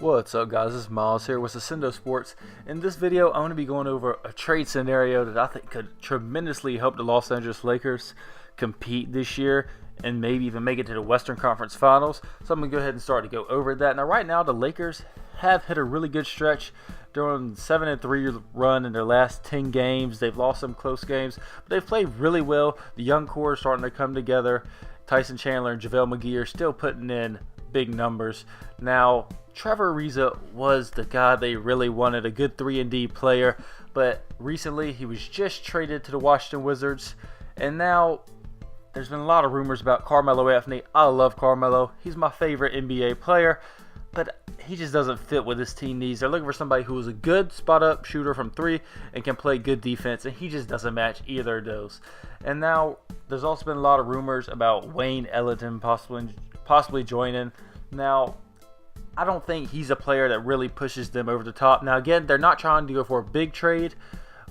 What's up, guys? This is Miles here with Ascendo Sports. In this video, I'm going to be going over a trade scenario that I think could tremendously help the Los Angeles Lakers compete this year and maybe even make it to the Western Conference Finals. So I'm going to go ahead and start to go over that. Now, right now, the Lakers have hit a really good stretch during 7-3 run in their last 10 games. They've lost some close games, but they've played really well. The young core is starting to come together. Tyson Chandler and JaVale McGee are still putting in big numbers. Now, Trevor Ariza was the guy they really wanted, a good 3-and-D player, but recently he was just traded to the Washington Wizards, and now there's been a lot of rumors about Carmelo Anthony. I love Carmelo. He's my favorite NBA player, but he just doesn't fit what this team needs. They're looking for somebody who is a good spot-up shooter from three and can play good defense, and he just doesn't match either of those. And now there's also been a lot of rumors about Wayne Ellington possibly joining. Now, I don't think he's a player that really pushes them over the top. Now, again, they're not trying to go for a big trade,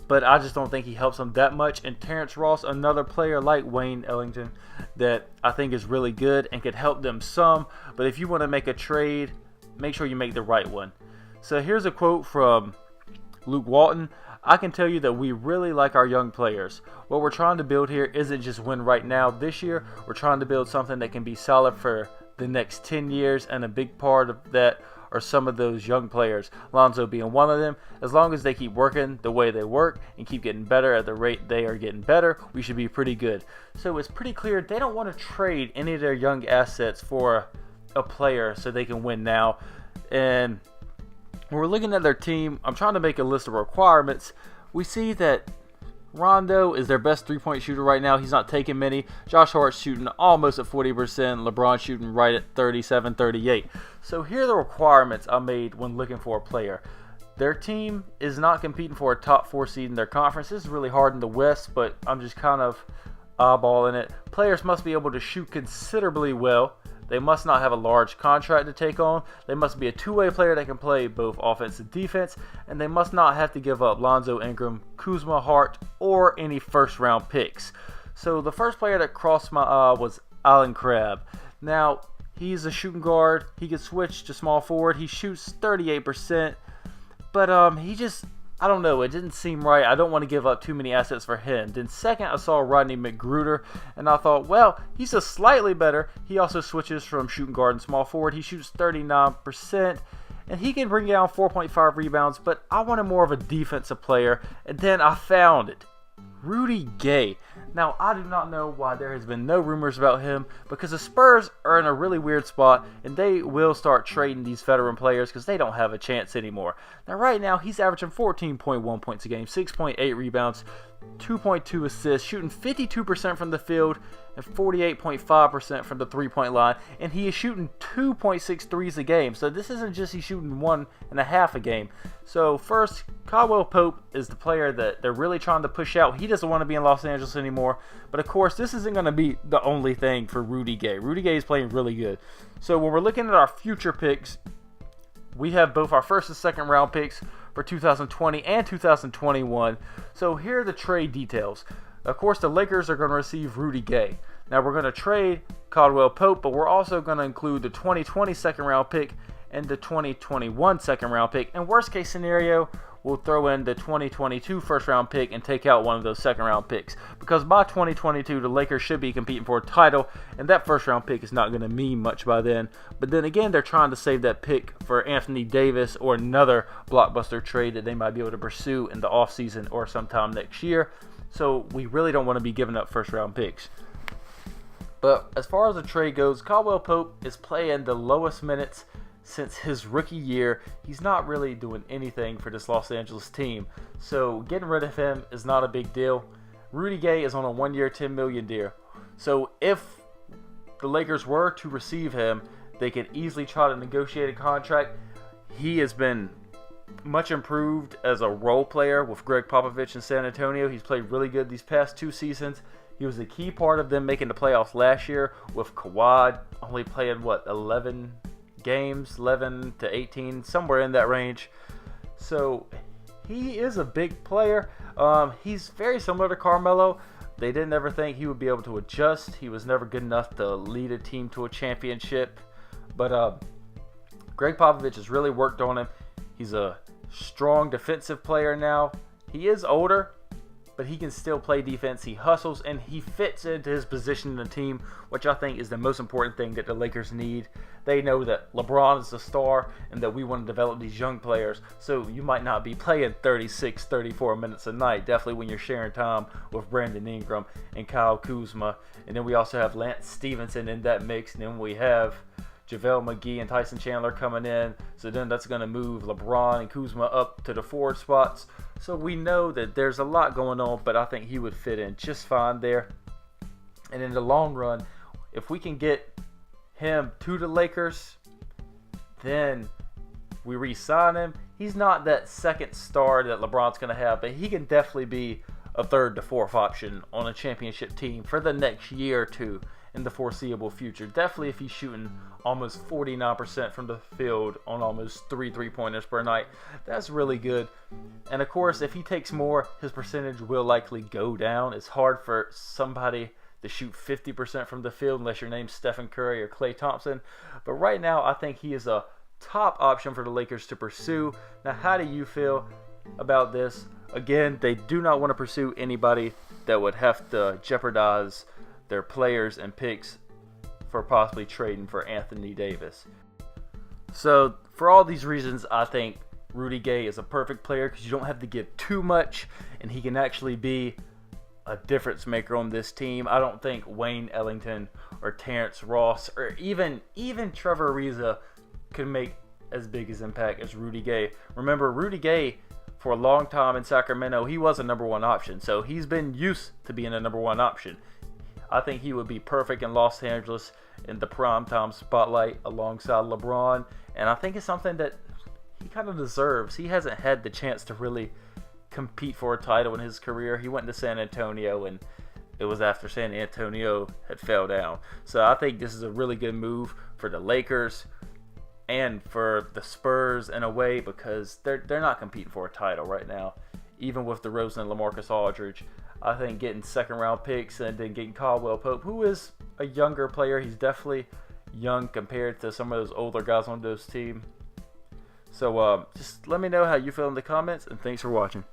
but I just don't think he helps them that much. And Terrence Ross, another player like Wayne Ellington that I think is really good and could help them some. But if you want to make a trade, make sure you make the right one. So here's a quote from Luke Walton. I can tell you that we really like our young players. What we're trying to build here isn't just win right now this year. We're trying to build something that can be solid for the next 10 years, and a big part of that are some of those young players, Lonzo being one of them. As long as they keep working the way they work and keep getting better at the rate they are getting better, we should be pretty good. So it's pretty clear they don't want to trade any of their young assets for a player so they can win now. And when we're looking at their team, I'm trying to make a list of requirements. We see that Rondo is their best three-point shooter right now. He's not taking many. Josh Hart's shooting almost at 40%. LeBron shooting right at 37, 38. So here are the requirements I made when looking for a player. Their team is not competing for a top 4 seed in their conference. This is really hard in the West, but I'm just kind of eyeballing it. Players must be able to shoot considerably well. They must not have a large contract to take on. They must be a two-way player that can play both offense and defense. And they must not have to give up Lonzo Ingram, Kuzma, Hart, or any first-round picks. So the first player that crossed my eye was Allen Crabbe. Now, he's a shooting guard. He can switch to small forward. He shoots 38%. But he just, I don't know, it didn't seem right. I don't want to give up too many assets for him. Then second, I saw Rodney McGruder, and I thought, well, he's a slightly better. He also switches from shooting guard and small forward. He shoots 39%, and he can bring down 4.5 rebounds, but I wanted more of a defensive player, and then I found it. Rudy Gay. Now, I do not know why there has been no rumors about him, because the Spurs are in a really weird spot, and they will start trading these veteran players because they don't have a chance anymore. Now, right now, he's averaging 14.1 points a game, 6.8 rebounds, 2.2 assists, shooting 52% from the field and 48.5% from the three-point line, and he is shooting 2.6 threes a game. So this isn't just he's shooting 1.5 a game. So first, Caldwell Pope is the player that they're really trying to push out. He doesn't want to be in Los Angeles anymore, but of course this isn't going to be the only thing for Rudy Gay. Rudy Gay is playing really good. So when we're looking at our future picks, we have both our first and second round picks for 2020 and 2021. So here are the trade details. Of course, the Lakers are going to receive Rudy Gay. Now we're going to trade Caldwell Pope, but we're also going to include the 2020 second round pick and the 2021 second round pick. And worst case scenario, we'll throw in the 2022 first round pick and take out one of those second round picks. Because by 2022, the Lakers should be competing for a title, and that first round pick is not going to mean much by then. But then again, they're trying to save that pick for Anthony Davis or another blockbuster trade that they might be able to pursue in the offseason or sometime next year. So we really don't want to be giving up first round picks. But as far as the trade goes, Caldwell Pope is playing the lowest minutes since his rookie year. He's not really doing anything for this Los Angeles team. So getting rid of him is not a big deal. Rudy Gay is on a 1-year, $10 million deal. So if the Lakers were to receive him, they could easily try to negotiate a contract. He has been much improved as a role player with Greg Popovich in San Antonio. He's played really good these past 2 seasons. He was a key part of them making the playoffs last year with Kawhi only playing, 11 games, 11 to 18, somewhere in that range. So he is a big player. He's very similar to Carmelo. They didn't ever think he would be able to adjust. He was never good enough to lead a team to a championship. But Greg Popovich has really worked on him. He's a strong defensive player now. He is older, but he can still play defense. He hustles, and he fits into his position in the team, which I think is the most important thing that the Lakers need. They know that LeBron is the star and that we want to develop these young players. So you might not be playing 36, 34 minutes a night, definitely when you're sharing time with Brandon Ingram and Kyle Kuzma. And then we also have Lance Stevenson in that mix. And then we have JaVale McGee and Tyson Chandler coming in. So then that's going to move LeBron and Kuzma up to the forward spots. So we know that there's a lot going on, but I think he would fit in just fine there. And in the long run, if we can get him to the Lakers, then we re-sign him. He's not that second star that LeBron's going to have, but he can definitely be a third to fourth option on a championship team for the next year or two in the foreseeable future. Definitely if he's shooting almost 49% from the field on almost 3 3-pointers per night. That's really good. And of course, if he takes more, his percentage will likely go down. It's hard for somebody to shoot 50% from the field unless your name's Stephen Curry or Klay Thompson. But right now, I think he is a top option for the Lakers to pursue. Now, how do you feel about this? Again, they do not want to pursue anybody that would have to jeopardize their players and picks for possibly trading for Anthony Davis. So for all these reasons, I think Rudy Gay is a perfect player because you don't have to give too much, and he can actually be a difference maker on this team. I don't think Wayne Ellington or Terrence Ross or even Trevor Ariza could make as big as impact as Rudy Gay. Remember, Rudy Gay, for a long time in Sacramento, he was a number one option. So he's been used to being a number one option. I think he would be perfect in Los Angeles in the primetime spotlight alongside LeBron. And I think it's something that he kind of deserves. He hasn't had the chance to really compete for a title in his career. He went to San Antonio, and it was after San Antonio had fell down. So I think this is a really good move for the Lakers and for the Spurs in a way, because they're not competing for a title right now. Even with DeRozan and LaMarcus Aldridge, I think getting second round picks and then getting Caldwell Pope, who is a younger player, he's definitely young compared to some of those older guys on those teams. So just let me know how you feel in the comments, and thanks for watching.